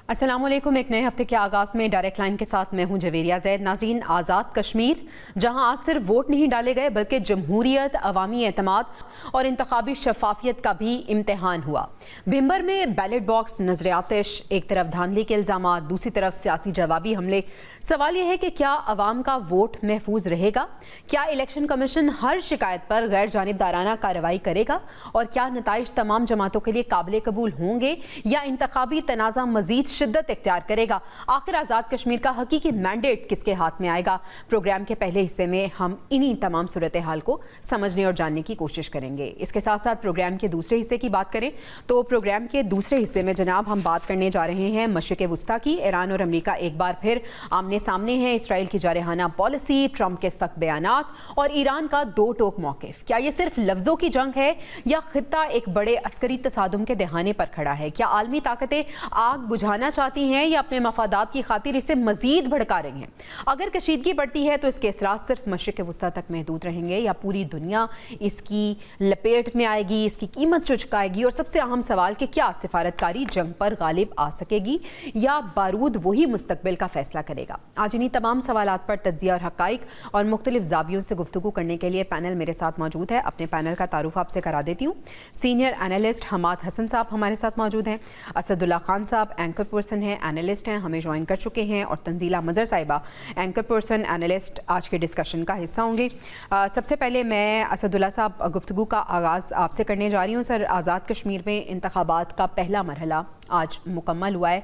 अस्सलामुअलैकुम। एक नए हफ्ते के आगाज़ में डायरेक्ट लाइन के साथ मैं हूं जवेरिया ज़ैद। नाज़रीन, आज़ाद कश्मीर जहां आज सिर्फ वोट नहीं डाले गए बल्कि जमहूरियत, अवामी एतमाद और इंतखाबी शफाफियत का भी इम्तहान हुआ। भिंबर में बैलेट बॉक्स नजर आतिश, एक तरफ धांधली के इल्ज़ाम, दूसरी तरफ सियासी जवाबी हमले। सवाल यह है कि क्या अवाम का वोट महफूज रहेगा? क्या इलेक्शन कमीशन हर शिकायत पर गैर जानिबदाराना कार्रवाई करेगा? और क्या नताइज तमाम जमातों के लिए काबिल कबूल होंगे या इंतखाबी तनाज़ा मजीद शिद्दत इख्तियार करेगा? आखिर आज़ाद कश्मीर का हकीकी मैंडेट किसके हाथ में आएगा? प्रोग्राम के पहले हिस्से में हम इन्हीं तमाम सूरत हाल को समझने और जानने की कोशिश करेंगे। इसके साथ साथ प्रोग्राम के दूसरे हिस्से की बात करें तो प्रोग्राम के दूसरे हिस्से में जनाब हम बात करने जा रहे हैं मशरिक़ वुस्ता की। ईरान और अमरीका एक बार फिर आमने सामने हैं। इसराइल की जारहाना पॉलिसी, ट्रंप के सख्त बयानात और ईरान का दो टोक मौक़िफ़। क्या ये सिर्फ लफ्ज़ों की जंग है या खित्ता एक बड़े अस्करी तसादुम के दहाने पर खड़ा है? क्या आलमी ताकतें आग बुझाना चाहती हैं या अपने मफादात की खातिर इसे मजीद भड़का रही हैं? अगर कशीदगी बढ़ती है तो इसके असरात सिर्फ मशरिक़ वुस्ता तक महदूद रहेंगे या पूरी दुनिया इसकी लपेट में आएगी, इसकी कीमत चुकाएगी? और सबसे अहम सवाल कि क्या सिफारतकारी जंग पर गालिब आ सकेगी या बारूद वही मुस्तकबिल का फैसला करेगा? आज इन्हीं तमाम सवालात पर तज्ज़िया और हक़ाइक़ और मुख्तलिफ ज़ावियों से गुफ्तगू करने के लिए पैनल मेरे साथ मौजूद है। अपने पैनल का तारुफ आपसे करा देती हूँ। सीनियर एनालिस्ट हमाद हसन साहब हमारे साथ मौजूद हैं। असदुल्ला खान साहब एंकर पर्सन हैं, एनालिस्ट हैं, हमें ज्वाइन कर चुके हैं। और तंजीला मज़र साहिबा एंकर पर्सन, एनालिस्ट, आज के डिस्कशन का हिस्सा होंगे। सबसे पहले मैं असदुल्ला साहब गुफ्तगू का आगाज़ आपसे करने जा रही हूँ। सर, आज़ाद कश्मीर में इंतखाबात का पहला मरहला आज मुकम्मल हुआ है।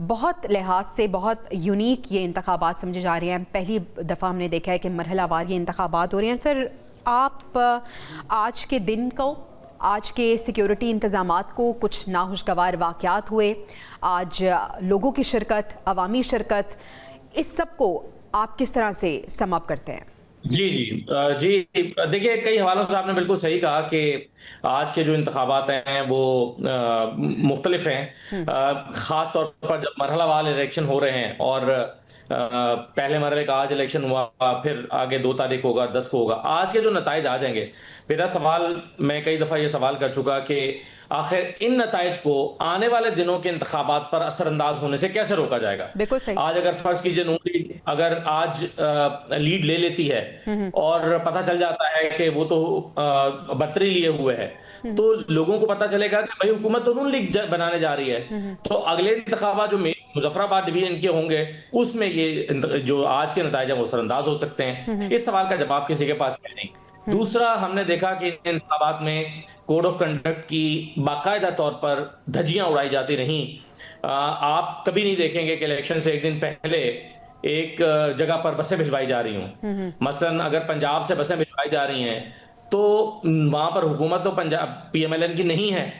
बहुत लिहाज से बहुत यूनिक ये इंतखाबात समझे जा रहे हैं। पहली दफ़ा हमने देखा है कि मरहला वार ये इंतखाबात हो रहे हैं। सर, आप आज के दिन को, आज के सिक्योरिटी इंतज़ामात को, कुछ नाखुशगवार वाक़यात हुए, आज लोगों की शिरकत, अवामी शिरकत, इस सब को आप किस तरह से सम अप करते हैं? जी देखिए, कई हवालों से आपने बिल्कुल सही कहा कि आज के जो इंतखाबात हैं वो मुख्तलिफ हैं। ख़ास तौर पर जब मरहलावार इलेक्शन हो रहे हैं और पहले मरहले का आज इलेक्शन हुआ, फिर आगे 2 तारीख होगा, 10 को होगा। आज के जो नताइज आ जाएंगे, मेरा सवाल, मैं कई दफ़ा ये सवाल कर चुका कि आखिर इन नताइज को आने वाले दिनों के इंतखाबात पर असरअंदाज होने से कैसे रोका जाएगा? बिल्कुल सही। आज अगर फर्ज कीजिए नून लीग अगर आज लीड ले लेती है और पता चल जाता है कि वो तो बर्तरी लिए हुए है, तो लोगों को पता चलेगा कि भाई हुकूमत तो नून लीग बनाने जा रही है। तो अगले इंतखाबात जो मुजफ्फराबाद डिवीजन के होंगे उसमें ये जो आज के नताइज है वो असरअंदाज हो सकते हैं। इस सवाल का जवाब किसी के पास है नहीं। दूसरा, हमने देखा कि इन इंतखाबात में कोड ऑफ कंडक्ट की बाकायदा तौर पर धज्जियां उड़ाई जाती रहीं। आप कभी नहीं देखेंगे कि इलेक्शन से एक दिन पहले एक जगह पर बसें भिजवाई जा रही हूं। मसलन अगर पंजाब से बसें भिजवाई जा रही हैं तो वहां पर हुकूमत तो पंजाब PMLN की नहीं है,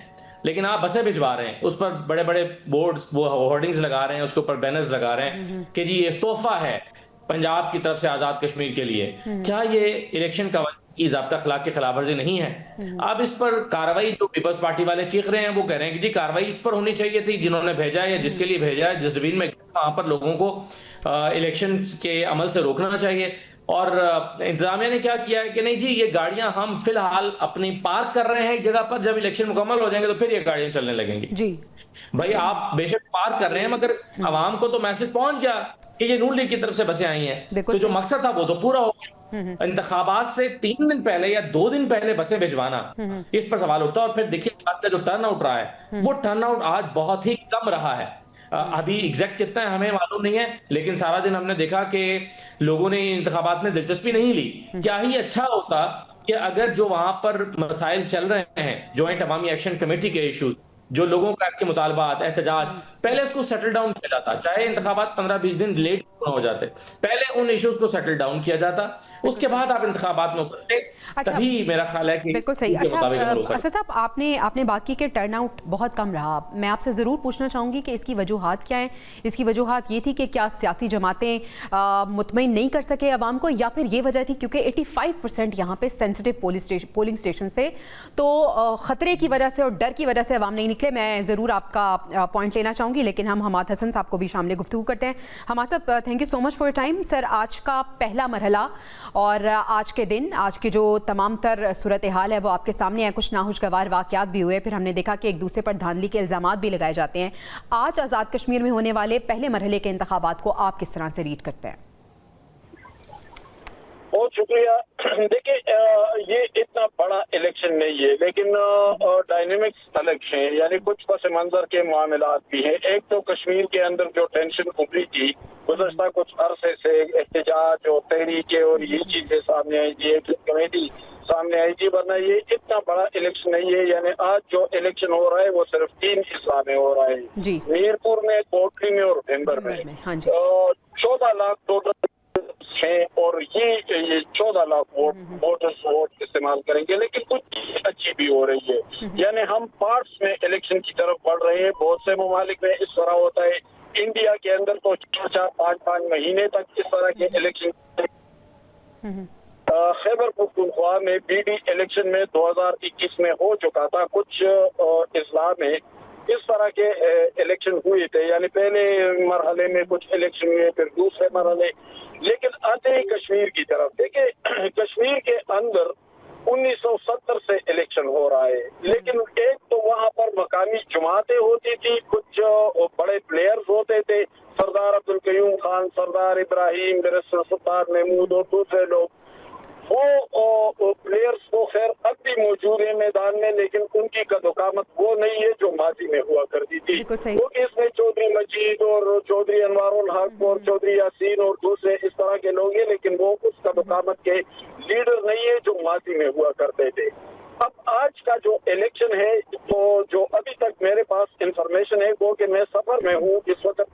लेकिन आप बसें भिजवा रहे हैं, उस पर बड़े बड़े बोर्ड्स, वो होर्डिंग्स लगा रहे हैं, उसके ऊपर बैनर्स लगा रहे हैं कि जी ये तोहफा है पंजाब की तरफ से आजाद कश्मीर के लिए। क्या ये इलेक्शन की ज़ाब्ता अखलाक की खिलाफ वर्जी नहीं है? अब इस पर कार्रवाई, जो पीपल्स पार्टी वाले चीख रहे हैं, वो कह रहे हैं कि जी कार्रवाई इस पर होनी चाहिए थी, जिन्होंने भेजा है या जिसके लिए भेजा है, जिस डिवीजन में वहां पर लोगों को इलेक्शन के अमल से रोकना चाहिए। और इंतजामिया ने क्या किया है कि नहीं जी, ये गाड़ियां हम फिलहाल अपनी पार्क कर रहे हैं एक जगह पर, जब इलेक्शन मुकम्मल हो जाएंगे तो फिर ये गाड़ियां चलने लगेंगी। जी भाई, आप बेशक पार्क कर रहे हैं मगर आवाम को तो मैसेज पहुंच गया कि ये नून लीग की तरफ से बसें आई हैं, तो जो मकसद था वो तो पूरा हो गया। इंतखाबात से 3 दिन पहले या 2 दिन पहले बसें भिजवाना, इस पर सवाल उठता है। और फिर देखिए आज का जो टर्न आउट रहा है, वो टर्न आउट आज बहुत ही कम रहा है। अभी एग्जैक्ट कितना है हमें मालूम नहीं है, लेकिन सारा दिन हमने देखा कि लोगों ने इंतखाबात में दिलचस्पी नहीं ली। क्या ही अच्छा होता कि अगर जो वहां पर मसाइल चल रहे हैं, जॉइंट अवामी एक्शन कमेटी के इश्यूज, जो लोगों का के मुतालबात, एहतजाज, पहले इसको सेटल डाउन किया जाता। चाहे इंतखाबात 15-20 दिन लेट हो जाते, पहले उन इश्यूज को सेटल डाउन किया जाता, उसके बाद आप इंतखाबात में उतरते। तभी मेरा ख्याल है कि बिल्कुल सही। अच्छा असद साहब, आपने बात की कि टर्नआउट बहुत कम रहा। मैं आपसे ज़रूर पूछना चाहूँगी कि इसकी वजूहात क्या है? इसकी वजूहात ये थी कि क्या सियासी जमातें मुतमईन नहीं कर सके अवाम को, या फिर ये वजह थी क्योंकि 85% यहाँ पे सेंसिटिव पोलिंग स्टेशन थे, तो ख़तरे की वजह से और डर की वजह से अवाम नहीं निकली? निकले, मैं ज़रूर आपका पॉइंट लेना चाहूँगी, लेकिन हम हमाद हसन साहब को भी शामिल गुफ्तगू करते हैं। हमाद साहब, thank you so much for your time. Sir, आज का पहला मरहला और आज के दिन, आज की जो तमाम तर सूरत हाल है वो आपके सामने है। कुछ नाखुशगवार वाक़यात भी हुए, फिर हमने देखा कि एक दूसरे पर धांधली के इल्ज़ामात भी लगाए जाते हैं। आज आज़ाद कश्मीर में होने वाले पहले मरहले के इंतखाबात को आप किस तरह से रीड करते हैं? बहुत शुक्रिया। देखिए, ये इतना बड़ा इलेक्शन नहीं है, लेकिन डायनेमिक्स अलग हैं, यानी कुछ पस मंजर के मामलात भी हैं। एक तो कश्मीर के अंदर जो टेंशन उभरी थी गुज़श्ता कुछ अरसे से, एहतजाज और तहरीकें और ये चीजें सामने आई थी, एक कमेटी सामने आई थी, वरना ये इतना बड़ा इलेक्शन नहीं है। यानी आज जो इलेक्शन हो रहा है वो सिर्फ 3 हिस्सा में हो रहा है, मीरपुर में, कोटली में और भेंबर में। 14 लाख टोटल हैं और ये 14 लाख वोटर्स वोट इस्तेमाल करेंगे, लेकिन कुछ अच्छी भी हो रही है। यानी हम पार्ट्स में इलेक्शन की तरफ बढ़ रहे हैं। बहुत से ममालिक में इस तरह होता है, इंडिया के अंदर तो 4-4, 5-5 महीने तक इस तरह के इलेक्शन। खैबर पख्तूनख्वा में बीडी इलेक्शन में 2021 में हो चुका था। कुछ इस्लाह में इस तरह के इलेक्शन हुए थे, यानी पहले मरहले में कुछ इलेक्शन हुए, फिर दूसरे मरहले। लेकिन आते ही कश्मीर की तरफ, देखिए कश्मीर के अंदर 1970 से इलेक्शन हो रहा है, लेकिन एक तो वहाँ पर मकामी जमातें होती थी, कुछ बड़े प्लेयर्स होते थे, सरदार अब्दुल कयूम खान, सरदार इब्राहिम, बैरिस्टर सुल्तान महमूद और दूसरे लोग। वो प्लेयर्स तो खैर अब भी मौजूद है मैदान में, लेकिन उनकी कदोकामत वो नहीं है जो माजी में हुआ करती थी। वो इसमें चौधरी मजीद और चौधरी अनवारुल हक और चौधरी यासीन और दूसरे इस तरह के लोग हैं, लेकिन वो उस कदोकामत के लीडर नहीं है जो माजी में हुआ करते थे। अब आज का जो इलेक्शन है, तो जो अभी तक मेरे पास इंफॉर्मेशन है वो कि मैं सफर में हूँ इस वक्त,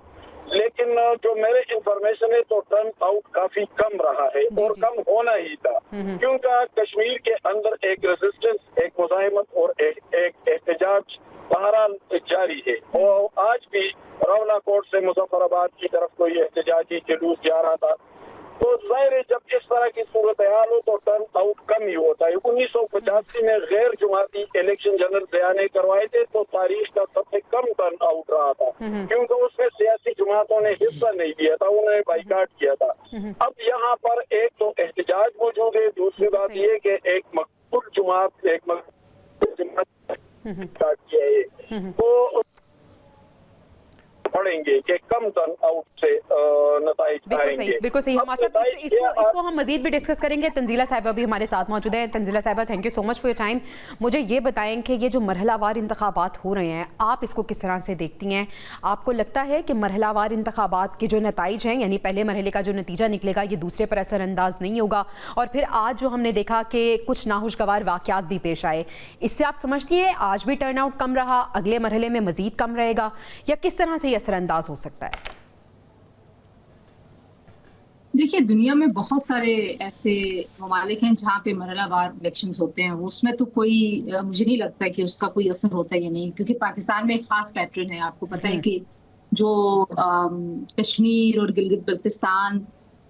लेकिन जो मेरे इंफॉर्मेशन है तो टर्न आउट काफी कम रहा है और कम होना ही था, क्योंकि कश्मीर के अंदर एक रेजिस्टेंस, एक मुजाहिमत और एक एहतजाज बहरहाल जारी है। और आज भी रावलाकोट से मुजफ्फराबाद की तरफ कोई एहतजाजी जुलूस जा रहा था। तो जाहिर है जब इस तरह की सूरत हाल हो तो टर्न आउट कम ही होता है। 1985 में गैर जुमाती इलेक्शन जनरल ज़िया ने करवाए थे, तो तारीख का सबसे कम टर्न आउट रहा था, क्योंकि उसमें सियासी जमातों ने हिस्सा नहीं लिया था, उन्होंने बाइकाट किया था। अब यहाँ पर एक तो एहतजाज मौजूद है, दूसरी बात ये कि एक मकबूल जमात, एक जमात किया है, तो पढ़ेंगे कि कम टर्न आउट से नताइज आएंगे। बिल्कुल सही। इसको हम मजीद भी डिस्कस करेंगे। तंजीला साहिबा भी हमारे साथ मौजूद है। तंजीला साहिबा, thank you so much for your time. मुझे ये बताएं कि ये जो मरहलावार इंतखाबात हो रहे हैं, आप इसको किस तरह से देखती हैं? आपको लगता है कि मरहलावार इंतखाबात के जो नताइज हैं, यानी पहले मरहले का जो नतीजा निकलेगा, ये दूसरे पर असरअंदाज नहीं होगा? और फिर आज जो हमने देखा कि कुछ नाखुशगवार वाक़यात भी पेश आए, इससे आप समझती हैं आज भी टर्न आउट कम रहा, अगले मरहले में मजीद कम रहेगा, या किस तरह से असरअंदाज हो सकता है? देखिए, दुनिया में बहुत सारे ऐसे ममालिक हैं जहाँ पे मरहलावार इलेक्शंस होते हैं, उसमें तो कोई मुझे नहीं लगता कि उसका कोई असर होता है या नहीं, क्योंकि पाकिस्तान में एक खास पैटर्न है। आपको पता है कि जो कश्मीर और गिलगित बल्तिस्तान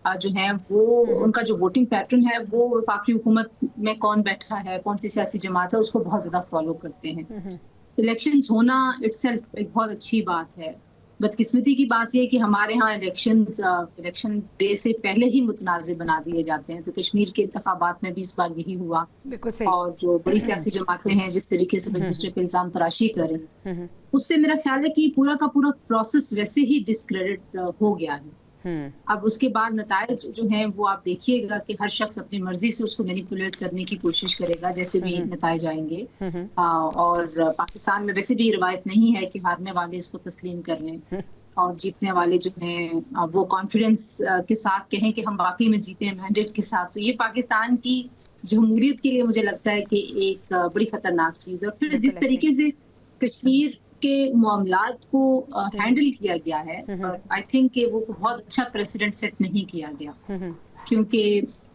जो है वो उनका जो वोटिंग पैटर्न है वो वफाकी हुकूमत में कौन बैठा है, कौन सी सियासी जमात है, उसको बहुत ज्यादा फॉलो करते हैं। इलेक्शंस होना इटसेल्फ एक बहुत अच्छी बात है। बदकिस्मती की बात यह है कि हमारे यहाँ इलेक्शन डे से पहले ही मुतनाज़ बना दिए जाते हैं। तो कश्मीर के इंतखाबात में भी इस बार यही हुआ, और जो बड़ी सियासी जमातें हैं जिस तरीके से एक दूसरे पे इल्जाम तराशी करें, उससे मेरा ख्याल है कि पूरा का पूरा प्रोसेस वैसे ही डिस्क्रेडिट हो गया है। अब उसके बाद नताइज जो हैं वो आप देखिएगा कि हर शख्स अपनी मर्जी से उसको मैनिपुलेट करने की कोशिश करेगा, जैसे भी नताइज आएंगे। और पाकिस्तान में वैसे भी रिवायत नहीं है कि हारने वाले इसको तस्लीम कर लें और जीतने वाले जो हैं वो कॉन्फिडेंस के साथ कहें कि हम वाकई में जीते हैं मैंडेट के साथ। तो ये पाकिस्तान की जमहूरियत के लिए मुझे लगता है कि एक बड़ी खतरनाक चीज़ है। फिर जिस तरीके से कश्मीर के मामलात को हैंडल किया गया है, आई थिंक कि वो बहुत अच्छा प्रेसिडेंट सेट नहीं किया गया, क्योंकि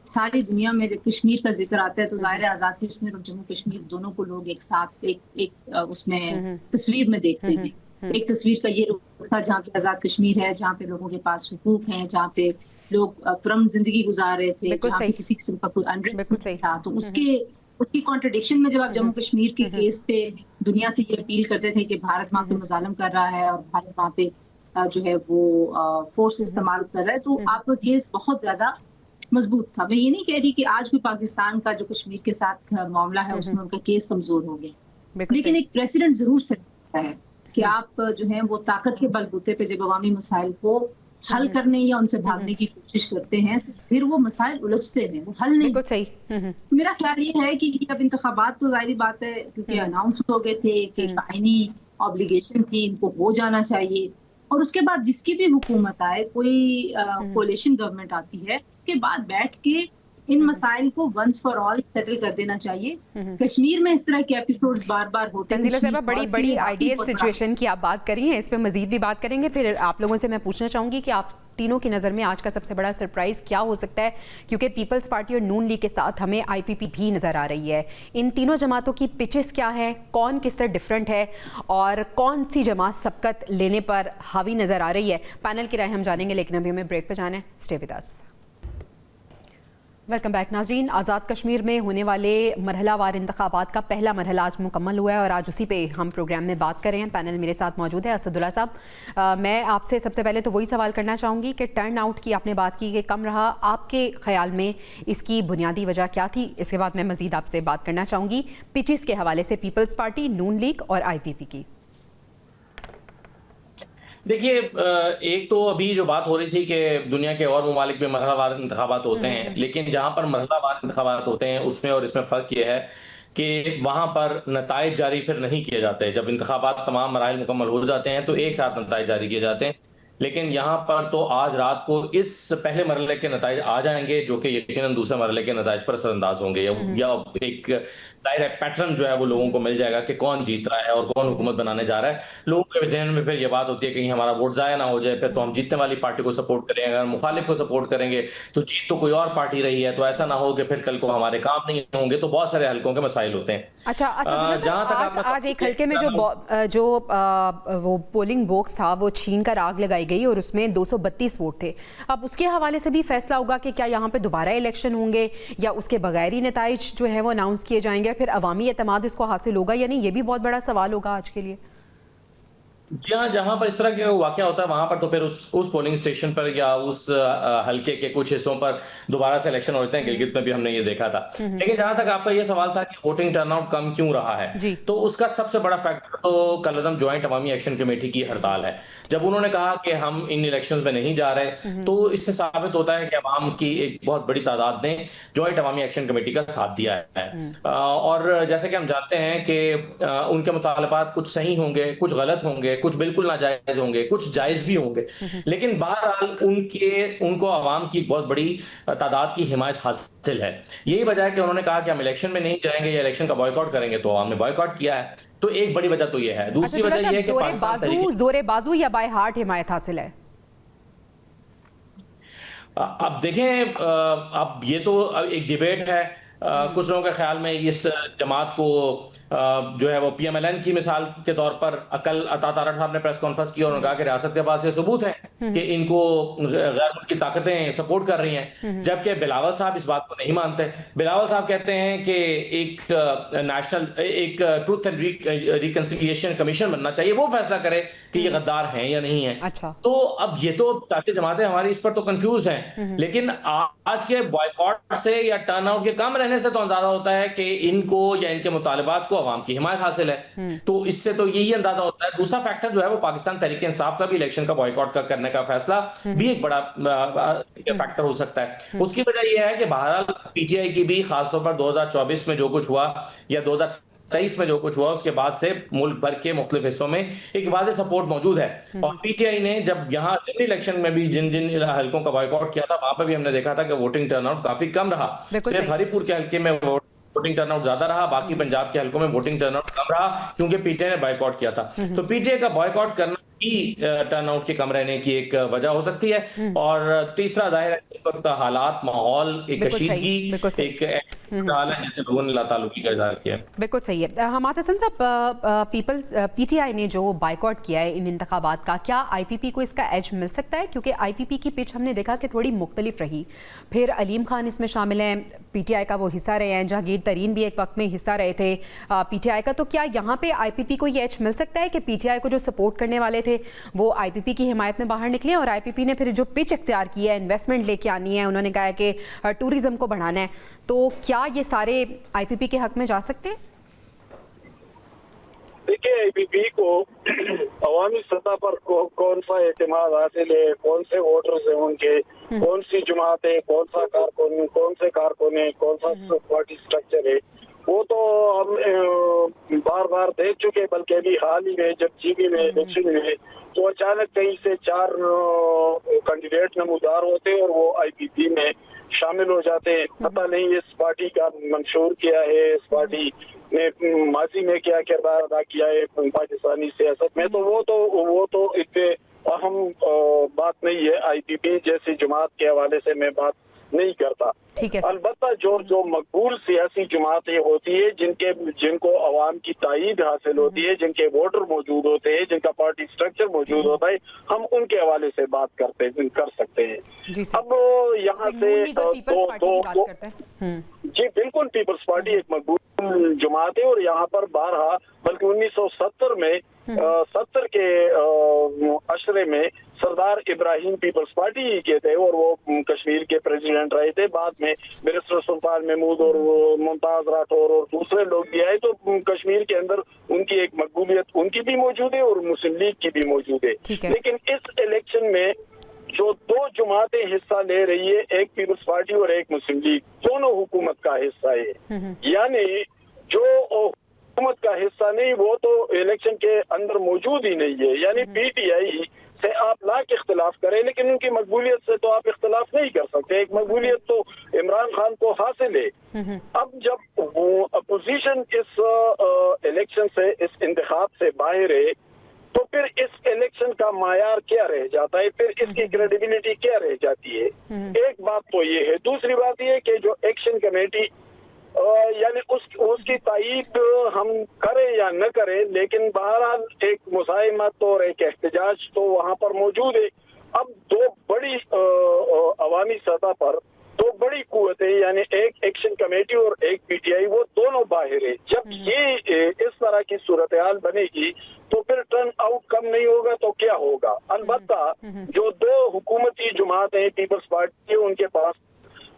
सारी दुनिया में जब कश्मीर का जिक्र आता है तो ज़ाहिर है आज़ाद कश्मीर और जम्मू कश्मीर दोनों को लोग एक साथ एक उसमें तस्वीर में देखते हैं। एक तस्वीर का ये रुख था जहाँ पे आज़ाद कश्मीर है, जहाँ पे लोगों के पास हुकूक हैं, जहाँ पे लोग पुरअमन जिंदगी गुजार रहे थे, जहाँ पे किसी किस्म का कोई अनरेस्ट नहीं था। तो उसकी कॉन्ट्रडिक्शन में जब आप जम्मू कश्मीर के केस पे दुनिया से ये अपील करते थे कि भारत वहाँ पे मुजालम कर रहा है और भारत वहाँ पे जो है वो फोर्स इस्तेमाल कर रहा है, तो आपका केस बहुत ज्यादा मजबूत था। मैं ये नहीं कह रही कि आज भी पाकिस्तान का जो कश्मीर के साथ मामला है उसमें उनका केस कमजोर हो गया, लेकिन एक प्रेसिडेंट जरूर सेट करता है कि आप जो है वो ताकत के बलबूते पे जब अवामी मसाइल को हल करने या उनसे भागने की कोशिश करते हैं तो फिर वो मसाइल उलझते हैं, वो हल नहीं। सही। तो मेरा ख्याल ये है कि अब इंतखाबात तो जाहिर बात है क्योंकि अनाउंस हो गए थे कि आईनी ऑब्लिगेशन थी, इनको हो जाना चाहिए, और उसके बाद जिसकी भी हुकूमत आए, कोई कोalition गवर्नमेंट आती है, उसके बाद बैठ के इन मसाइल को वंस फॉर ऑल सेटल कर देना चाहिए। कश्मीर में इस तरह के एपिसोड्स बार बार होते हैं। तंजीला साहिबा, बड़ी आइडियल सिचुएशन की आप बात करी हैं, इस पे मजीद भी बात करेंगे। फिर आप लोगों से मैं पूछना चाहूंगी कि आप तीनों की नज़र में आज का सबसे बड़ा सरप्राइज क्या हो सकता है, क्योंकि पीपल्स पार्टी और नून लीग के साथ हमें आईपीपी भी नज़र आ रही है। इन तीनों जमातों की पिचेस क्या हैं, कौन किस तरह डिफरेंट है और कौन सी जमात सबकत लेने पर हावी नज़र आ रही है, पैनल की राय हम जानेंगे, लेकिन अभी हमें ब्रेक पर जाना है। Stay with us. Welcome back नाज़रीन। आज़ाद कश्मीर में होने वाले मरहलावार इंतखाबात का पहला मरहला आज मुकम्मल हुआ है और आज उसी पे हम प्रोग्राम में बात कर रहे हैं। पैनल मेरे साथ मौजूद है। असदुल्ला साहब, मैं आपसे सबसे पहले तो वही सवाल करना चाहूँगी कि टर्न आउट की आपने बात की कि कम रहा, आपके ख्याल में इसकी बुनियादी वजह क्या थी? इसके बाद मैं मज़ीद आपसे बात करना चाहूँगी पिचिस के हवाले से पीपल्स पार्टी, नून लीग और IPP की। देखिए, एक तो अभी जो बात हो रही थी कि दुनिया के और ममालिक में मरहलावार इंतखाबात होते हैं, लेकिन जहां पर मरहलावार इंतखाबात होते हैं उसमें और इसमें फ़र्क ये है कि वहां पर नताइज जारी फिर नहीं किए जाते। जब इंतखाबात तमाम मराइल मुकम्मल हो जाते हैं तो एक साथ नताइज जारी किए जाते हैं, लेकिन यहाँ पर तो आज रात को इस पहले मरहले के नताइज आ जाएंगे जो कि यकीनन दूसरे मरहले के नताइज पर असरअंदाज होंगे, या एक दायरा पैटर्न जो है वो लोगों को मिल जाएगा कि कौन जीत रहा है और कौन हुकूमत बनाने जा रहा है। लोगों के जहन में फिर ये बात होती है कि कहीं हमारा वोट ज़ाया ना हो जाए, फिर तो हम जीतने वाली पार्टी को सपोर्ट करेंगे, अगर मुखालिफ को सपोर्ट करेंगे तो जीत तो कोई और पार्टी रही है, तो ऐसा ना हो कि फिर कल को हमारे काम नहीं होंगे। तो बहुत सारे हल्कों के मसाइल होते हैं। अच्छा, जहाँ तक आज एक हल्के में जो वो पोलिंग बॉक्स था वो छीन कर आग लगाई गई और उसमें 232 वोट थे। अब उसके हवाले से भी फैसला होगा कि क्या यहाँ पे दोबारा इलेक्शन होंगे या उसके बगैर ही नताइज जो है वो अनाउंस किए जाएंगे, फिर अवामी एतमाद इसको हासिल होगा या नहीं, ये भी बहुत बड़ा सवाल होगा आज के लिए। जहां पर इस तरह के वाकया होता है वहां पर तो फिर उस पोलिंग स्टेशन पर या उस हल्के के कुछ हिस्सों पर दोबारा से इलेक्शन होते हैं। गिलगित में भी हमने ये देखा था। लेकिन जहां तक आपका ये सवाल था कि वोटिंग टर्नआउट कम क्यों रहा है, तो उसका सबसे बड़ा फैक्टर तो कल ज्वाइंट अवामी एक्शन कमेटी की हड़ताल है। जब उन्होंने कहा कि हम इन इलेक्शंस में नहीं जा रहे, तो इससे साबित होता है कि अवाम की एक बहुत बड़ी तादाद ने ज्वाइंट अवामी एक्शन कमेटी का साथ दिया है। और जैसे कि हम जानते हैं कि उनके मुतालबात कुछ सही होंगे, कुछ गलत होंगे, कुछ बिल्कुल नाजायज होंगे, कुछ जायज भी होंगे, लेकिन बहरहाल उनको आवाम की बहुत बड़ी तादाद की हिमायत हासिल है। यही वजह है कि उन्होंने कहा कि हम इलेक्शन में नहीं जाएंगे या इलेक्शन का बॉयकॉट करेंगे, तो आवाम ने बॉयकॉट किया है। तो एक बड़ी वजह तो ये है। दूसरी वजह ये है कि जोरे बाजू या बाय हार्ट हिमायत हासिल है। अब देखें, अब ये तो एक डिबेट है। कुछ लोगों के ख्याल में इस जमात को जो है वो PMLN की मिसाल के तौर पर कल अता तारड़ साहब ने प्रेस कॉन्फ्रेंस की और उन्होंने कहा कि रियासत के पास ये सबूत है कि इनको गैर मुल्की ताकतें सपोर्ट कर रही हैं, जबकि बिलावल साहब इस बात को नहीं मानते। बिलावल साहब कहते हैं कि एक ट्रूथ एंड रिकंसिलिएशन कमीशन बनना चाहिए, वो फैसला करे कि ये गद्दार हैं या नहीं है। अच्छा। तो अब ये तो साथी जमातें हमारी इस पर तो कंफ्यूज हैं, लेकिन आज के बॉयकॉट से या टर्नआउट के कम रहने से तो अंदाजा होता है कि इनको या इनके मुतालिबात को अवाम की हिमायत हासिल है। तो इससे तो यही अंदाजा होता है। दूसरा फैक्टर जो है वो पाकिस्तान तहरीक इंसाफ का भी इलेक्शन का बॉयकॉट करने का फैसला भी एक बड़ा फैक्टर हो सकता है। उसकी वजह यह है कि बहरहाल PTI की भी खासतौर पर 2024 में जो कुछ हुआ या 2023 में जो कुछ हुआ, उसके बाद से मुल्क भर के मुख्तलिफ हिस्सों में एक वाज़ेह सपोर्ट मौजूद है। और PTI ने जब यहाँ जनरल इलेक्शन में भी जिन हल्कों का बॉयकॉट किया था, वहां पर भी हमने देखा था कि वोटिंग टर्नआउट काफी कम रहा। सिर्फ हरिपुर के हल्के में वोटिंग टर्नआउट ज्यादा रहा, बाकी पंजाब के हल्कों में वोटिंग टर्नआउट कम रहा क्योंकि PTI ने बॉयकॉट किया था। तो PTI का बॉयकॉट करना ही टर्नआउट के कम रहने की एक वजह हो सकती है। और तीसरा जाहिर है वक्त हालात, माहौल, एक बिल्कुल सही, कशीदगी, बिल्कुल सही। एक ऐसा हाल है जैसे लोगों ने लातालुकी का इज़हार किया है। बिल्कुल सही है। हमाद हसन साहब, पीटीआई ने जो बाइकआउट किया है इन इंतखाबात का, क्या आईपीपी को इसका एज मिल सकता है? क्योंकि आईपीपी की पिच हमने देखा कि थोड़ी मुख्तलिफ रही। फिर अलीम खान इसमें शामिल हैं, पीटीआई का वो हिस्सा रहे हैं, जहांगीर तरीन भी एक वक्त में हिस्सा रहे थे पीटीआई का। तो क्या यहाँ पे आईपीपी को ये एज मिल सकता है कि पीटीआई को जो सपोर्ट करने वाले थे वो आईपीपी की हिमायत में बाहर निकले, और आईपीपी ने फिर जो पिच इख्तियार की है, इन्वेस्टमेंट लेके आनी है, उन्होंने कहा है कि टूरिज्म को बढ़ाना है, तो क्या ये सारे आईपीपी के हक में जा सकते हैं? देखिए, आईपीपी को अवामी सतह पर कौन सा एतमाद हासिल है, कौन से वोटर्स हैं उनके, कौन सी जमात है, कौन सा कारकुन, कौन से कारकुन है, कौन सा पार्टी स्ट्रक्चर है, वो तो हम बार बार देख चुके। बल्कि अभी हाल ही में जब जीबी में इलेक्शन में तो अचानक कहीं से 4 कैंडिडेट नमूदार होते हैं और वो आईपीपी में शामिल हो जाते हैं। पता नहीं इस पार्टी का मंशूर किया है, इस पार्टी ने माजी में क्या किरदार अदा किया है पाकिस्तानी सियासत में, तो वो तो इतने अहम बात नहीं है। आईपीपी जैसी जमात के हवाले से मैं बात नहीं करता। ठीक है। अलबत्ता जो मकबूल सियासी जमातें होती है, जिनको अवाम की ताईद हासिल होती है, जिनके वोटर मौजूद होते हैं, जिनका पार्टी स्ट्रक्चर मौजूद होता है, हम उनके हवाले से बात कर सकते हैं। अब यहाँ से जी बिल्कुल, पीपल्स पार्टी एक मकबूल जमात है और यहाँ पर 12 बल्कि 1970 में 70 के अशरे में सरदार इब्राहिम पीपल्स पार्टी के थे और वो कश्मीर के प्रेसिडेंट रहे थे। बाद में बैरिस्टर सुल्तान महमूद और मुमताज राठौर और दूसरे लोग भी आए, तो कश्मीर के अंदर उनकी एक मकबूलियत उनकी भी मौजूद है और मुस्लिम लीग की भी मौजूद है। लेकिन इस इलेक्शन में जो 2 जमातें हिस्सा ले रही है, एक पीपल्स पार्टी और एक मुस्लिम लीग, दोनों हुकूमत का हिस्सा है। यानी जो हुकूमत का हिस्सा नहीं वो तो इलेक्शन के अंदर मौजूद ही नहीं है। यानी पीटीआई से आप लाख इख्तिलाफ करें, लेकिन उनकी मकबूलियत से तो आप इख्तिलाफ नहीं कर सकते। एक मकबूलियत तो इमरान खान को हासिल है। अब जब वो अपोजिशन इस इलेक्शन से, इस इंतखाब से बाहर है, तो फिर इस इलेक्शन का मायार क्या रह जाता है, फिर इसकी क्रेडिबिलिटी क्या रह जाती है? एक बात तो ये है। दूसरी बात ये कि जो एक्शन कमेटी यानी उसकी तायीद हम करें या न करें, लेकिन बहरहाल एक मुसाहिमत और एक एहतजाज तो वहाँ पर मौजूद है। अब 2 बड़ी अवामी सतह पर 2 बड़ी कुव्वतें, यानी एक एक्शन कमेटी और एक पीटीआई, वो दोनों बाहर है। जब ये इस तरह की सूरत हाल बनेगी तो फिर टर्न आउट कम नहीं होगा तो क्या होगा? अलबत्ता जो 2 हुकूमती जमात हैं, पीपल्स पार्टी, उनके पास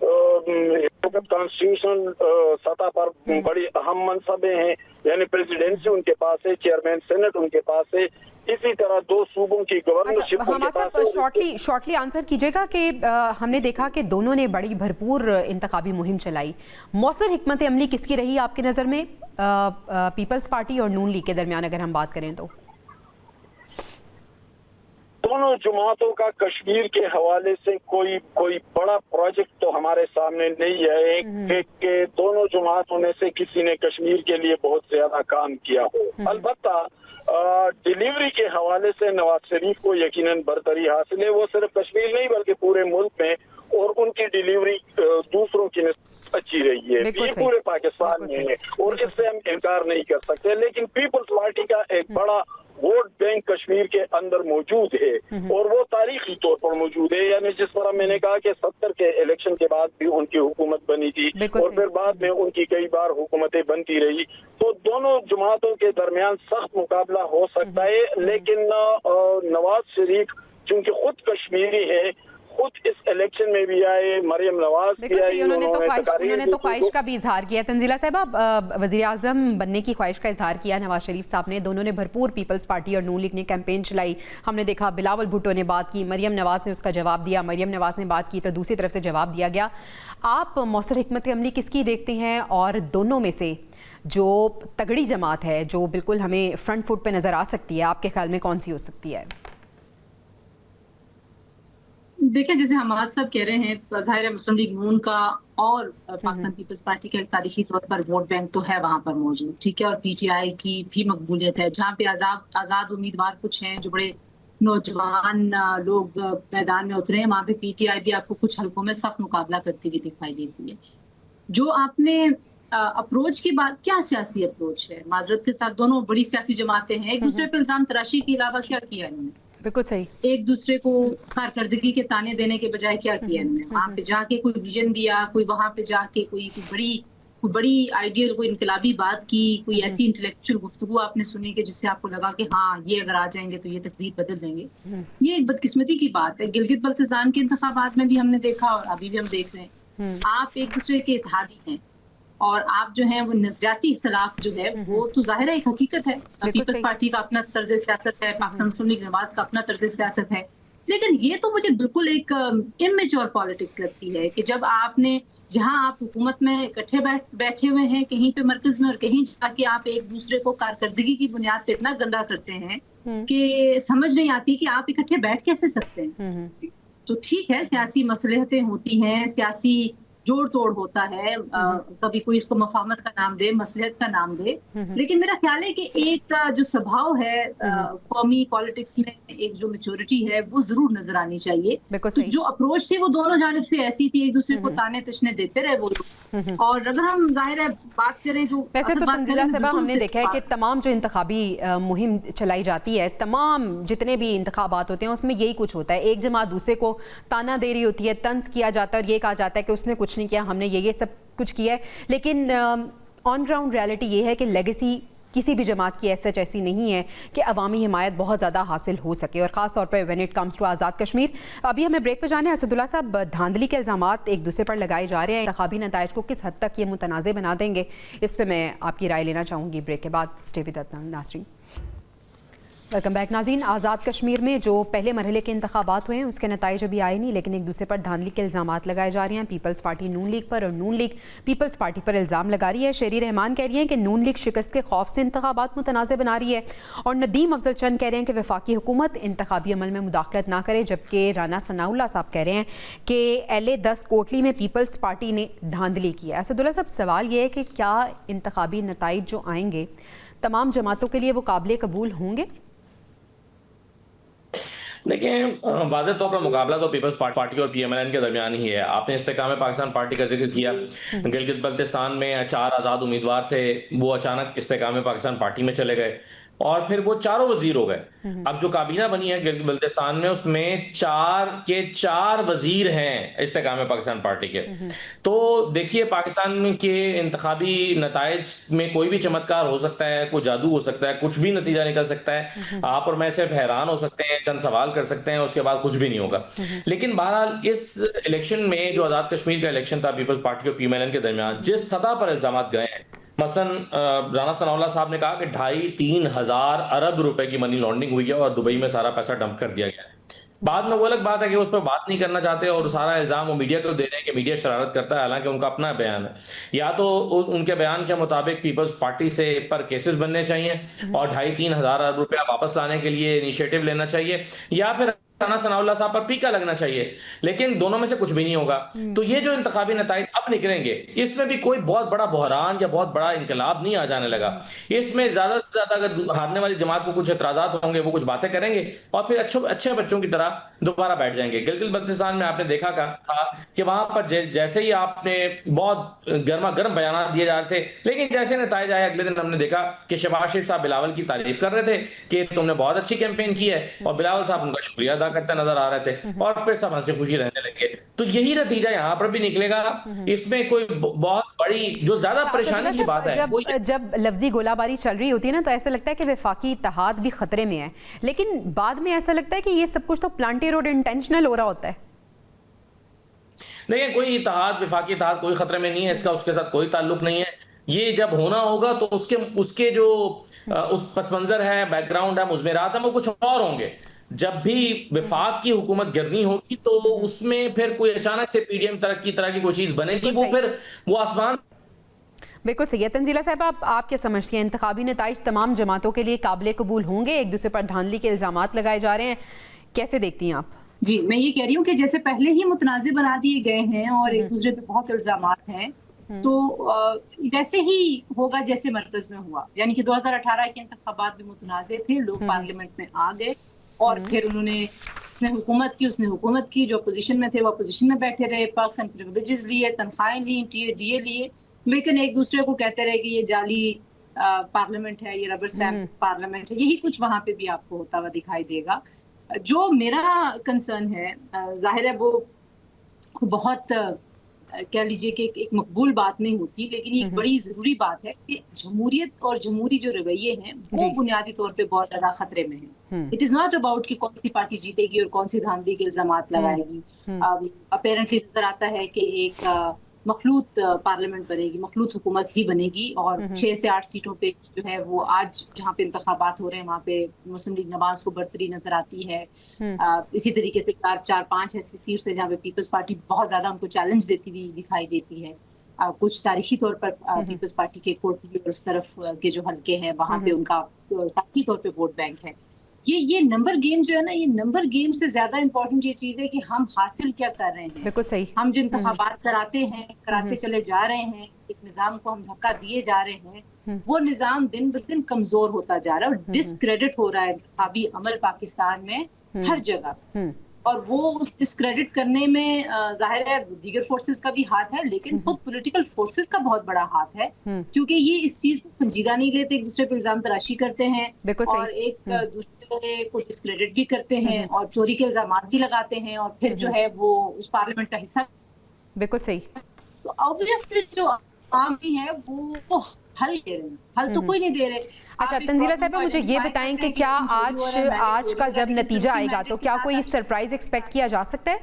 कॉन्स्टिट्यूशनल सतह पर बड़ी अहम मनसबें हैं, यानी प्रेसिडेंसी उनके पास है, चेयरमैन सेनेट उनके पास है, इसी तरह 2 सूबों की गवर्नरशिप उनके पास है। शॉर्टली आंसर कीजिएगा कि हमने देखा कि दोनों ने बड़ी भरपूर इंतखाबी मुहिम चलाई। मौसर हिकमत अमली किसकी रही आपकी नज़र में, पीपल्स पार्टी और नून लीग के दरमियान अगर हम बात करें तो? दोनों जमातों का कश्मीर के हवाले से कोई बड़ा प्रोजेक्ट तो हमारे सामने नहीं है कि दोनों जमातों में से किसी ने कश्मीर के लिए बहुत ज्यादा काम किया हो। अलबत्ता डिलीवरी के हवाले से नवाज शरीफ को यकीनन बरतरी हासिल है। वो सिर्फ कश्मीर नहीं बल्कि पूरे मुल्क में, और उनकी डिलीवरी दूसरों की अच्छी रही है, ये पूरे पाकिस्तान में है और इससे हम इनकार नहीं कर सकते। लेकिन पीपल्स पार्टी का एक बड़ा वोट बैंक कश्मीर के अंदर मौजूद है और वो तारीखी तौर पर मौजूद है। यानी जिस तरह मैंने कहा कि 70 के इलेक्शन के बाद भी उनकी हुकूमत बनी थी और फिर बाद में उनकी कई बार हुकूमतें बनती रही, तो दोनों जमातों के दरमियान सख्त मुकाबला हो सकता है। लेकिन नवाज शरीफ चूंकि खुद कश्मीरी है, खुद इस इलेक्शन में भी आए, मरियम नवाज भी आई, उन्होंने तो ख्वाहिश का भी इजहार किया। तंजीला साहब, वजीर आजम बनने की ख्वाहिश का इजहार किया नवाज शरीफ साहब ने। दोनों ने भरपूर, पीपल्स पार्टी और नून लीग ने कैंपेन चलाई। हमने देखा बिलावल भुट्टो ने बात की, मरियम नवाज ने उसका जवाब दिया, मरियम नवाज ने बात की तो दूसरी तरफ से जवाब दिया गया। आप मौसर हिकमत अमली किसकी देखते हैं, और दोनों में से जो तगड़ी जमात है जो बिल्कुल हमें फ्रंट फुट पे नजर आ सकती है, आपके ख्याल में कौन सी हो सकती है? देखिए, जैसे हमाद साहब कह रहे हैं, ज़ाहिर है मुस्लिम लीग नून का और पाकिस्तान पीपल्स पार्टी का एक तारीखी तौर पर वोट बैंक तो है वहां पर मौजूद, ठीक है, और पीटीआई की भी मकबूलियत है। जहाँ पे आजाद उम्मीदवार कुछ हैं जो बड़े नौजवान लोग मैदान में उतरे हैं। वहां पे पीटीआई भी आपको कुछ हलकों में सख्त मुकाबला करती हुई दिखाई देती है। जो आपने अप्रोच की बात, क्या सियासी अप्रोच है? माजरत के साथ दोनों बड़ी सियासी जमातें हैं, एक दूसरे पे इल्जाम तराशी के अलावा क्या किया इन्होंने? बिल्कुल सही। एक दूसरे को कारकर्दगी के ताने देने के बजाय क्या किया इन्होंने? वहां पे जाके कोई विजन दिया, कोई वहां पे जाके कोई बड़ी आइडियल, कोई इनकलाबी बात की, कोई ऐसी इंटेलेक्चुअल गुफ्तगू आपने सुनी कि जिससे आपको लगा कि हाँ, ये अगर आ जाएंगे तो ये तकदीर बदल देंगे। ये एक बदकिस्मती की बात है। गिलगित बल्तिस्तान के इंतखाबात में भी हमने देखा और अभी भी हम देख रहे हैं, आप एक दूसरे के इत्तेहादी हैं और आप जो है वो नजरियाती इख्तलाफ जो है वो तो जाहिर है एक हकीकत है। पीपल्स पार्टी का अपना तर्ज सियासत है, पाकिस्तान मुस्लिम लीग नवाज का अपना तर्ज सियासत है, लेकिन ये तो मुझे बिल्कुल एक इमेच्योर पॉलिटिक्स लगती है कि जब आपने, जहां आप हुकूमत में इकट्ठे बैठे हुए हैं कहीं पे मरकज में और कहीं जाके आप एक दूसरे को कारकर्दगी की बुनियाद पे इतना गंदा करते हैं कि समझ नहीं आती कि आप इकट्ठे बैठ कैसे सकते हैं। तो ठीक है, सियासी मसलहतें होती हैं, सियासी जोड़ तोड़ होता है, कभी कोई इसको मफाहमत का नाम दे, मसलहत का नाम दे, लेकिन मेरा ख्याल है कि एक जो स्वभाव है कौमी पॉलिटिक्स में, एक जो मैच्योरिटी है वो जरूर नजर आनी चाहिए। तो जो अप्रोच थी वो दोनों जानिब से ऐसी थी, एक दूसरे को ताने तशने देते रहे वो लोग। और अगर हम जाहिर है बात करें जो वैसे तो तंजीला साहब हमने देखा है कि तमाम जो इंतखाबी मुहिम चलाई जाती है, तमाम जितने भी इंतखाबात होते हैं उसमें यही कुछ होता है, एक जमात दूसरे को ताना दे रही होती है, तंज किया जाता है और ये कहा जाता है कि उसने कुछ नहीं किया, हमने ये सब कुछ किया है। लेकिन ऑन ग्राउंड रियलिटी ये है कि लेगेसी किसी भी जमात की ऐसी नहीं है कि अवामी हिमायत बहुत ज़्यादा हासिल हो सके, और ख़ास तौर पर when it comes to Azad Kashmir. अभी हमें ब्रेक पर जाने हैं। असदुल्ला साहब, धांधली के इल्ज़ामात एक दूसरे पर लगाए जा रहे हैं, इंतखाबी नताइज को किस हद तक ये मुतनाज़ बना देंगे, इस पर मैं आपकी राय लेना चाहूँगी ब्रेक के बाद। स्टे विद अस नाज़रीन। वेलकम बैक नाज़रीन। आज़ाद कश्मीर में जो पहले मरहले के इंतखाबात हुए हैं उसके नताइज अभी आए नहीं, लेकिन एक दूसरे पर धांधली के इल्ज़ामात लगाए जा रहे हैं। पीपल्स पार्टी नून लीग पर और नून लीग पीपल्स पार्टी पर इल्ज़ाम लगा रही है। शेरी रहमान कह रही हैं कि नून लीग शिकस्त के खौफ से इंतखाबात मुतनाज़ बना रही है, और नदीम अफजल चंद कह रहे हैं कि वफाकी हुकूमत इंतखाबी अमल में मुदाखलत ना करे, जबकि राना सनाउल्लाह साहब कह रहे हैं कि LA-10 कोटली में पीपल्स पार्टी ने धांधली की है। असदुल्ला साहब, सवाल ये है कि क्या इंतखाबी नताइज जो आएंगे तमाम जमातों के लिए वो काबिल कबूल होंगे? देखिए, वाज़ेह तौर पर मुकाबला तो पीपल्स पार्टी और PMLN के दरमियान ही है। आपने इस्तेकाम पाकिस्तान पार्टी का जिक्र किया। गिलगित बल्तिस्तान में 4 आज़ाद उम्मीदवार थे, वो अचानक इस्तेकाम पाकिस्तान पार्टी में चले गए और फिर वो चारों वजीर हो गए। अब जो काबीना बनी है गिलगित बल्तिस्तान में, उसमें 4 के 4 वजीर हैं इस्तेकाम पाकिस्तान पार्टी के। तो देखिए, पाकिस्तान के इंतखाबी नताइज में कोई भी चमत्कार हो सकता है, कोई जादू हो सकता है, कुछ भी नतीजा निकल सकता है। आप और मैं सिर्फ हैरान हो सकते हैं, चंद सवाल कर सकते हैं, उसके बाद कुछ भी नहीं होगा। लेकिन बहरहाल इस इलेक्शन में जो आज़ाद कश्मीर का इलेक्शन था पीपल्स पार्टी और PMLN के दरमियान, जिस सतह पर इल्जामात गए हैं, मसलन राना सनाउल्लाह साहब ने कहा कि 2,500-3 हज़ार अरब रुपए की मनी लॉन्ड्रिंग हुई है और दुबई में सारा पैसा डंप कर दिया गया है। बाद में वो अलग बात है कि उस पर बात नहीं करना चाहते और सारा इल्जाम वो मीडिया को दे रहे हैं कि मीडिया शरारत करता है, हालांकि उनका अपना बयान है। या तो उनके बयान के मुताबिक पीपल्स पार्टी से पर केसेस बनने चाहिए और 2,500-3 हज़ार अरब रुपया वापस लाने के लिए इनिशिएटिव लेना चाहिए, या फिर राना सनाउल्लाह साहब पर पीका लगना चाहिए। लेकिन दोनों में से कुछ भी नहीं होगा। तो ये जो इंतखाबी नताइज अब निकलेंगे, इसमें भी कोई बहुत बड़ा बहरान या बहुत बड़ा इनकलाब नहीं आ जाने लगा। इसमें ज्यादा से ज्यादा अगर हारने वाली जमात को कुछ एतराजात होंगे, वो कुछ बातें करेंगे और फिर अच्छे बच्चों की तरह दोबारा बैठ जाएंगे। गिलगित बल्तिस्तान में आपने देखा था कि वहां पर जैसे ही आपने बहुत गर्मा गर्म बयान दिए जा रहे थे, लेकिन जैसे नताइज आए अगले दिन हमने देखा कि शहबाज शरीफ साहब बिलावल की तारीफ कर रहे थे कि तुमने बहुत अच्छी कैंपेन की है, और बिलावल साहब उनका शुक्रिया अदा करते नजर आ रहे थे, और फिर सब हंसी खुशी रहने लगे। तो यही नतीजा यहाँ पर भी निकलेगा। इसमें कोई बहुत बड़ी जो ज्यादा परेशानी की बात है, जब लफ्जी गोलाबारी चल रही होती है ना, तो ऐसा लगता है कि वफाकी इत्तेहाद भी खतरे में है, लेकिन बाद में ऐसा लगता है कि ये सब कुछ तो प्लांटेड और इंटेंशनल हो रहा होता है। देखिए, कोई इत्तेहाद, वफाकी इत्तेहाद कोई खतरे में नहीं है, इसका उसके साथ कोई ताल्लुक नहीं है। ये जब होना होगा तो उसके जो उस पस मंजर है, बैकग्राउंड है, मुज़मिरात है, वो कुछ और होंगे। जब भी विफाक की हुकूमत गिरनी होगी तो उसमें फिर कोई अचानक से PDM तरह की कोई चीज बनेगी, वो आसमान। बिल्कुल सही है। तंजीला साहब, आप क्या समझती हैं, इंतखाबी नताइज तमाम जमातों के लिए काबिल कबूल होंगे? एक दूसरे पर धांधली के इल्जामात लगाए जा रहे हैं, कैसे देखती हैं आप? जी, मैं ये कह रही हूँ कि जैसे पहले ही मुतनाज़ बना दिए गए हैं और एक दूसरे पे बहुत इल्जामात हैं, तो वैसे ही होगा जैसे मरकज में हुआ। यानी कि 2018 के इंतखाबात भी मुतनाज़ थे, लोग पार्लियामेंट में आ गए और फिर उसने हुकूमत की, जो अपोजिशन में थे वो अपोजिशन में बैठे रहे, पर्क्स एंड प्रिविलेजेस लिए, तनख्वाहें ली, डीए लिए, लेकिन एक दूसरे को कहते रहे कि ये जाली पार्लियामेंट है, ये रबर स्टैम्प पार्लियामेंट है। यही कुछ वहां पे भी आपको होता हुआ दिखाई देगा। जो मेरा कंसर्न है, जाहिर है वो बहुत कह लीजिए कि एक मकबूल बात नहीं होती, लेकिन ये एक बड़ी जरूरी बात है कि जमहूरियत और जमहूरी जो रवैये हैं वो बुनियादी तौर पे बहुत ज्यादा खतरे में है। इट इज नॉट अबाउट कि कौन सी पार्टी जीतेगी और कौन सी धांधली के इल्जामात लगाएगी। अपेरेंटली नजर आता है कि एक मखलूत पार्लियामेंट बनेगी, मखलूत हुकूमत ही बनेगी, और 6 से 8 सीटों पे जो है वो आज जहाँ पे इंतखाबात हो रहे हैं वहाँ पे मुस्लिम लीग नवाज को बढ़तरी नजर आती है। इसी तरीके से 4-5 ऐसी सीट्स है जहाँ पे पीपल्स पार्टी बहुत ज्यादा उनको चैलेंज देती हुई दिखाई देती है। कुछ तारीखी तौर पर पीपल्स पार्टी के कोटली और उस तरफ के जो हल्के हैं वहाँ पे उनका तारीखी तौर पे वोट बैंक है। ये नंबर गेम जो है ना, ये नंबर गेम से ज्यादा इंपॉर्टेंट ये चीज है कि हम हासिल क्या कर रहे हैं। बिल्कुल सही। हम जो इंतखाबात कराते चले जा रहे हैं, एक निजाम को हम धक्का दिए जा रहे हैं, वो निजाम दिन ब दिन कमजोर होता जा रहा है और डिसक्रेडिट हो रहा है इंतखाबी अमल पाकिस्तान में हर जगह। और वो उस डिसक्रेडिट करने में जाहिर है दीगर फोर्सेस का भी हाथ है, लेकिन खुद पॉलिटिकल फोर्सेस का बहुत बड़ा हाथ है, क्योंकि ये इस चीज को संजीदा नहीं लेते, एक दूसरे पे इल्जाम तराशी करते हैं और एक दूसरे को डिसक्रेडिट भी करते हैं और चोरी के इल्जाम भी लगाते हैं, और फिर जो है वो उस पार्लियामेंट का हिस्सा। बिल्कुल सही। तो ऑब्वियसली जो आम भी है वो हल दे रहे हैं, हल तो कोई नहीं दे रहे। अच्छा तंजीला साहिबा, मुझे ये बताएं कि क्या आज का जब नतीजा आएगा तो क्या कोई सरप्राइज एक्सपेक्ट किया जा सकता है?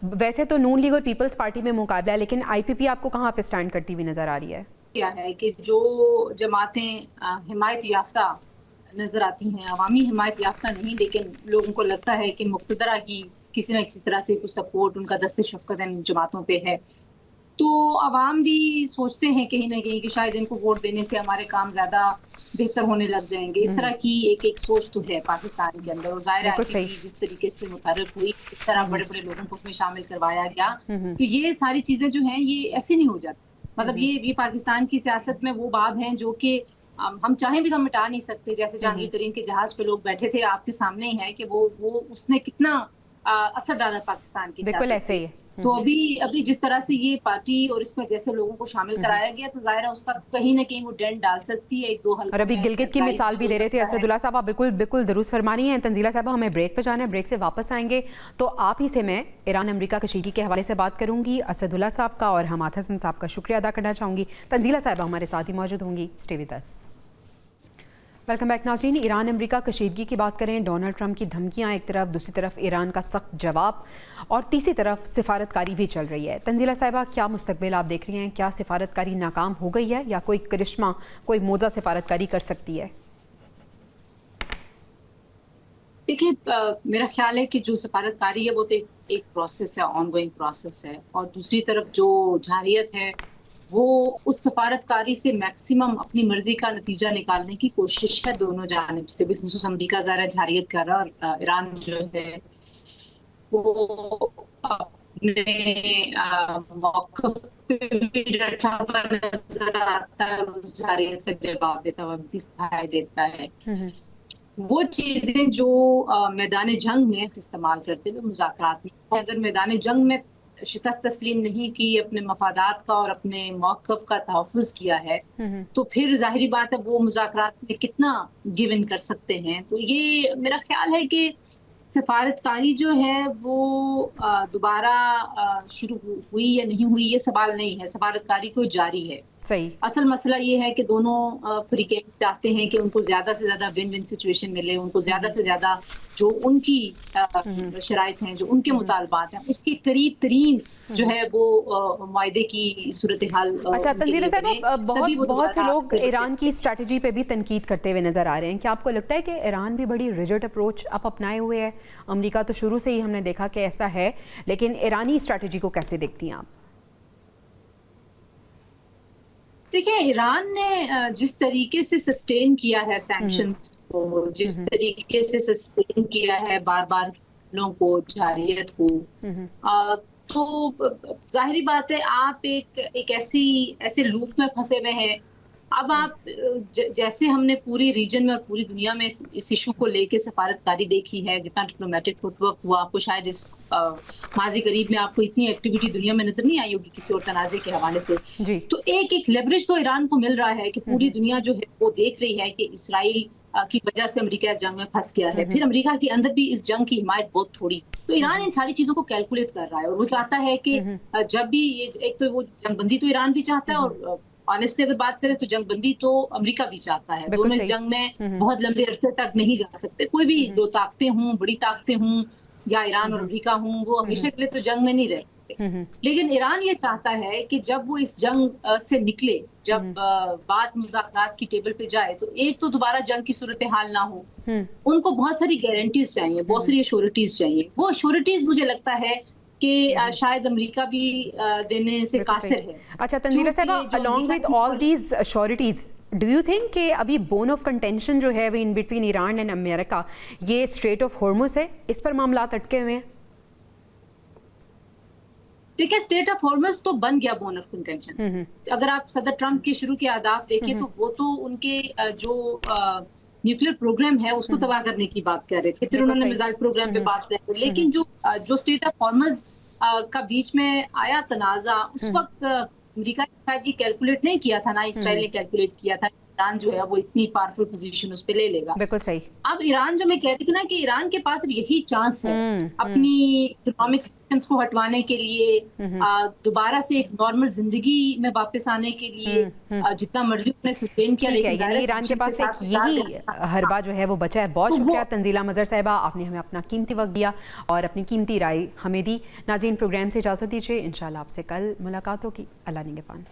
वैसे तो नून लीग और पीपल्स पार्टी में मुकाबला है, लेकिन आईपीपी आपको कहाँ पे स्टैंड करती हुई नजर आ रही है? क्या है कि जो जमातें हिमायत याफ्ता नजर आती हैं, अवामी हिमायत याफ्ता नहीं, लेकिन लोगों को लगता है कि मुक्तदरा की किसी न किसी तरह से कुछ सपोर्ट उनका दस्ते शफकत इन जमातों पे है, तो अवाम भी सोचते हैं कहीं ना कहीं कि शायद इनको वोट देने से हमारे काम ज्यादा बेहतर होने लग जाएंगे। इस तरह की एक सोच तो है पाकिस्तान के अंदर, और जाहिर है कि जिस तरीके से मुतारिफ हुई, इस तरह बड़े बड़े लोगों को उसमें शामिल करवाया गया, तो ये सारी चीजें जो हैं ये ऐसे नहीं हो जाती। मतलब ये पाकिस्तान की सियासत में वो बाब हैं जो कि हम चाहें भी तो हम मिटा नहीं सकते। जैसे जहांगीर तरीन के जहाज पे लोग बैठे थे, आपके सामने ही है कि वो उसने कितना असर डाला पाकिस्तान की बिल्कुल ऐसे ही है। तो अभी जिस तरह से ये पार्टी और इसमें जैसे लोगों को शामिल कराया गया, तो जाहिर है उसका कहीं ना कहीं वो डेंट डाल सकती है 1-2 हल। और अभी गिलगित की मिसाल भी दे रहे थे असदुल्ला साहब, आप बिल्कुल दुरुस्त फरमानी है। तंजीला साहब, हमें ब्रेक पे जाना है, ब्रेक से वापस आएंगे तो आप ही से मैं ईरान अमेरिका कशीदगी के हवाले से बात करूंगी, असदुल्ला साहब का और हमाद हसन साहब का शुक्रिया अदा करना चाहूंगी। तंजीला साहब हमारे साथ ही मौजूद होंगी। Stay with us. Welcome back नाज़रीन। ईरान अमेरिका कशीदगी की बात करें, डोनाल्ड ट्रंप की धमकियां एक तरफ, दूसरी तरफ ईरान का सख्त जवाब, और तीसरी तरफ सिफारतकारी भी चल रही है। तंजीला साहिबा, क्या मुस्तकबिल आप देख रही हैं? क्या सिफारतकारी नाकाम हो गई है या कोई करिश्मा, कोई मोजा सिफारतकारी कर सकती है? देखिए, मेरा ख्याल है कि जो सिफारतकारी है वो तो एक प्रोसेस है, ऑनगोइंग प्रोसेस है, और दूसरी तरफ जो जारियत है वो उस सफारतकारी से मैक्सिमम अपनी मर्जी का नतीजा निकालने की कोशिश है दोनों जानिब से। बिलखुसूस अमरीका ज़रा जारियत कर रहा और ईरान जो है वो अपने मौक़िफ़ पे भी डटा हुआ नजर आता है, उस जारियत का जवाब देता हुआ दिखाई देता है। वो चीजें जो मैदान जंग में इस्तेमाल करते हुए मुज़ाकरात में, अगर मैदान जंग में शिकस्त तस्लीम नहीं की, अपने मफादात का और अपने मौक़िफ़ का तहफ़्फ़ुज़ किया है, तो फिर ज़ाहिरी बात है वो मुज़ाकरात में कितना गिव इन कर सकते हैं। तो ये मेरा ख्याल है कि सिफारतकारी जो है वो दोबारा शुरू हुई या नहीं हुई ये सवाल नहीं है, सिफारतकारी तो जारी है। सही। असल मसला ये है कि दोनों फरीक़ैन चाहते हैं कि उनको ज्यादा से ज्यादा विन विन सिचुएशन मिले, उनको ज्यादा से ज्यादा जो उनकी शराइत हैं, जो उनके मुतालबात हैं, उसके करीब तरीन जो है वो मुआहदे की सूरत हाल। अच्छा तंजीला साहब, बहुत से लोग ईरान की स्ट्रैटेजी पे भी तनकीद करते हुए नजर आ रहे हैं। क्या आपको लगता है कि ईरान भी बड़ी रिजिड अप्रोच अब अपनाए हुए है? अमेरिका तो शुरू से ही हमने देखा कि ऐसा है, लेकिन ईरानी स्ट्रैटेजी को कैसे देखती हैं आप? देखिए, ईरान ने जिस तरीके से सस्टेन किया है सैंक्शंस को, जिस तरीके से सस्टेन किया है बार बार लोगों को, जारियत को, तो जाहिरी बात है आप एक ऐसे लूप में फंसे हुए हैं। अब आप जैसे हमने पूरी रीजन में और पूरी दुनिया में इस इशू को लेके सफारतकारी देखी है, जितना डिप्लोमेटिक फुटवर्क हुआ, आपको शायद इस माजी करीब में आपको इतनी एक्टिविटी दुनिया में नजर नहीं आई होगी किसी और तनाज़े के हवाले से। जी। तो एक लेवरेज तो ईरान को मिल रहा है कि पूरी दुनिया जो है वो देख रही है कि इसराइल की वजह से अमेरिका इस जंग में फंस गया है। फिर अमेरिका के अंदर भी इस जंग की हिमायत बहुत थोड़ी, तो ईरान इन सारी चीजों को कैलकुलेट कर रहा है और वो चाहता है कि जब भी ये एक तो वो जंगबंदी तो ईरान भी चाहता है और ऑनेस्टली अगर बात करें तो जंगबंदी तो अमेरिका भी चाहता है। दोनों इस जंग में बहुत लंबे अरसे तक नहीं जा सकते। कोई भी दो ताकतें हों, बड़ी ताकतें हों या ईरान और अमेरिका हों, वो हमेशा के लिए तो जंग में नहीं रह सकते। लेकिन ईरान ये चाहता है कि जब वो इस जंग से निकले, जब बात मुज़ाकरात की टेबल पे जाए, तो एक तो दोबारा जंग की सूरत हाल ना हो। उनको बहुत सारी गारंटीज चाहिए, बहुत सारी एश्योरिटीज चाहिए। वो एश्योरिटीज मुझे लगता है कि शायद अमेरिका भी देने से कासिर है। अच्छा तंजीला साहबा, along with all these assurances, do you think कि अभी बोन ऑफ कंटेंशन जो है in between Iran and America, ये स्ट्रेट ऑफ हॉर्मुज़ है, इस पर मामला अटके हुए हैं? देखिए, स्टेट ऑफ हॉर्मुज़ तो बन गया बोन ऑफ कंटेंशन। अगर आप सदर ट्रंप के शुरू के आदाब देखिए तो वो तो उनके जो न्यूक्लियर प्रोग्राम है उसको तबाह करने की बात कर रहे थे, फिर उन्होंने मिसाइल प्रोग्राम पे बात कर रहे थे। लेकिन जो स्टेट ऑफ हॉर्मुज़ का बीच में आया तनाज़ा, उस वक्त अमेरिका ने शायद ये कैलकुलेट नहीं किया था, ना इसराइल ने कैलकुलेट किया था ईरान जो है वो इतनी पावरफुल पोजीशन उस पे ले लेगा। बिल्कुल सही। अब ईरान जो मैं कहती हूँ ना कि ईरान के पास अब यही चांस है अपनी इकोनॉमिक सैंक्शंस को हटवाने के लिए, दोबारा से एक नॉर्मल जिंदगी में वापस आने के लिए, जितना मर्जी उन्हें सस्टेन किया। लेकिन यानी ईरान के पास एक यही हरबा जो है वो बचा है। बहुत शुक्रिया तंजीला मजहर साहिबा, आपने हमें अपना कीमती वक्त दिया और अपनी कीमती राय हमें दी। नाज़रीन, प्रोग्राम से इजाज़त दीजिए, इंशाल्लाह आपसे कल मुलाकात होगी। अल्लाह निगहबान।